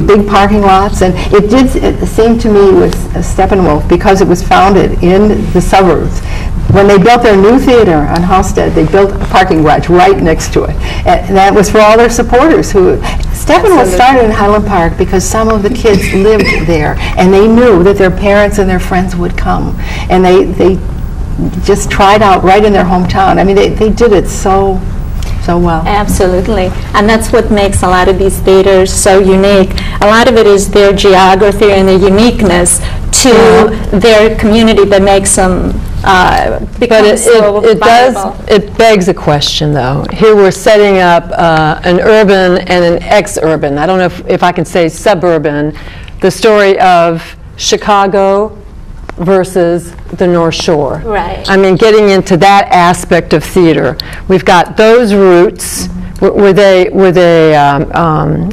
big parking lots, and it seemed to me with Steppenwolf, because it was founded in the suburbs. When they built their new theater on Halsted, they built a parking garage right next to it. And that was for all their supporters. Steppenwolf started in Highland Park because some of the kids lived there, and they knew that their parents and their friends would come. And they just tried out right in their hometown. I mean, they did it so well. Absolutely. And that's what makes a lot of these theaters so unique. A lot of it is their geography and their uniqueness to their community that makes them become so viable. It begs a question, though. Here we're setting up an urban and an ex-urban, I don't know if I can say suburban, the story of Chicago versus the North Shore. Right. I mean, getting into that aspect of theater. We've got those roots. Were they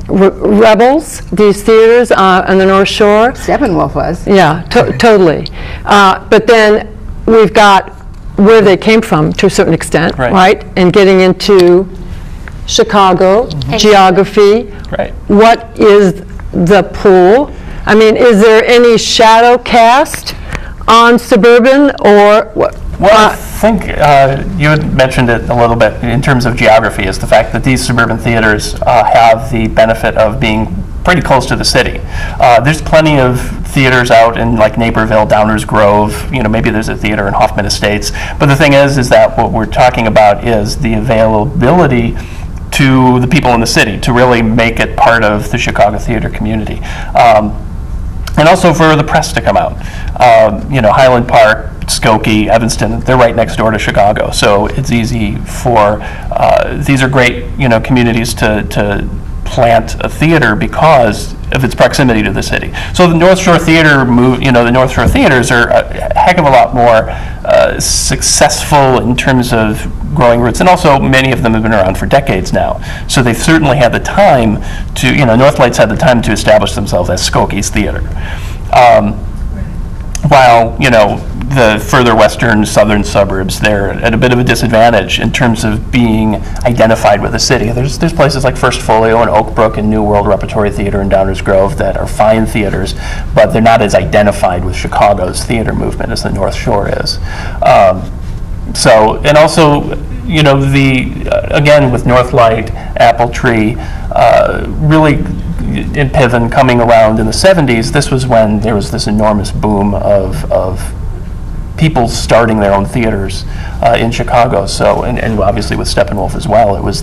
rebels, these theaters on the North Shore? Steppenwolf was. Yeah, totally. But then we've got where they came from to a certain extent, right? And getting into Chicago, geography. Right. What is the pull? I mean, is there any shadow cast on suburban or what? Well, I think you had mentioned it a little bit in terms of geography, is the fact that these suburban theaters have the benefit of being pretty close to the city. There's plenty of theaters out in like Naperville, Downers Grove, maybe there's a theater in Hoffman Estates, but the thing is that what we're talking about is the availability to the people in the city to really make it part of the Chicago theater community. And also for the press to come out. Highland Park, Skokie, Evanston, they're right next door to Chicago, so it's easy for, these are great, communities to plant a theater because of its proximity to the city. So the North Shore Theater the North Shore Theaters are a heck of a lot more successful in terms of growing roots, and also many of them have been around for decades now. So they've certainly had the time to, Northlight's had the time to establish themselves as Skokie's theater. While, the further western, southern suburbs, they're at a bit of a disadvantage in terms of being identified with the city. There's places like First Folio and Oak Brook and New World Repertory Theater in Downers Grove that are fine theaters, but they're not as identified with Chicago's theater movement as the North Shore is. And also, again, with Northlight, Apple Tree, really in Piven coming around in the 70s, this was when there was this enormous boom of people starting their own theaters in Chicago. So, and obviously with Steppenwolf as well, it was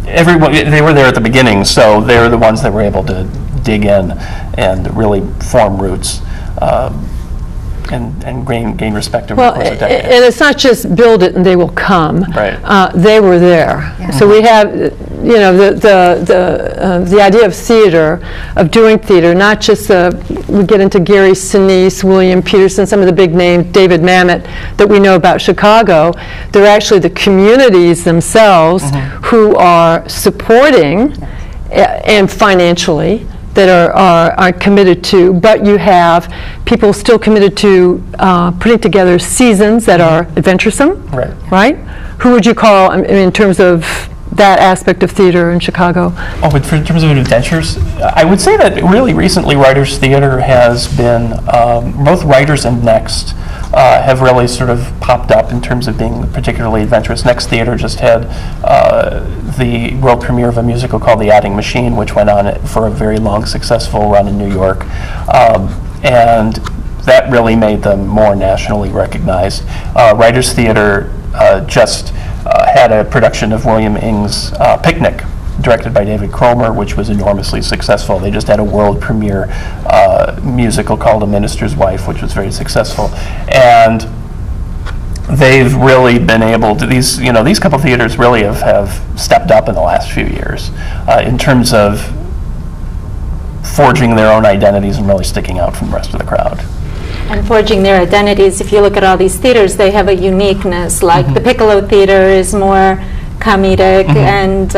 everyone, they were there at the beginning, so they were the ones that were able to dig in and really form roots. And gain respect over the course of decades. And it's not just build it and they will come. Right. They were there. Yeah. So we have, the idea of theater, of doing theater, not just we get into Gary Sinise, William Peterson, some of the big names, David Mamet, that we know about Chicago. They're actually the communities themselves who are supporting and financially that are committed to, but you have people still committed to putting together seasons that are adventuresome, right? Who would you call in terms of that aspect of theater in Chicago? Oh, but in terms of adventures, I would say that really recently Writers Theater has been, both Writers and Next have really sort of popped up in terms of being particularly adventurous. Next Theater just had the world premiere of a musical called The Adding Machine, which went on for a very long, successful run in New York. And that really made them more nationally recognized. Writers Theater just had a production of William Ing's Picnic, directed by David Cromer, which was enormously successful. They just had a world premiere musical called A Minister's Wife, which was very successful. And they've really been able to, these couple theaters really have stepped up in the last few years in terms of forging their own identities and really sticking out from the rest of the crowd. And forging their identities, if you look at all these theaters, they have a uniqueness. Like the Piccolo Theater is more comedic, and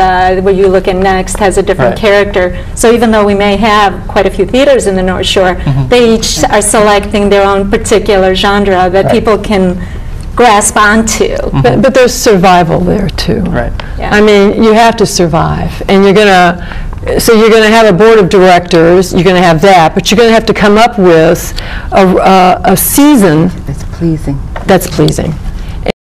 where you look at Next has a different character. So even though we may have quite a few theaters in the North Shore, they each are selecting their own particular genre that people can grasp onto. But there's survival there too. Right. Yeah. I mean, you have to survive, and you're gonna, So you're going to have a board of directors, you're going to have that, but you're going to have to come up with a season It's pleasing. that's pleasing.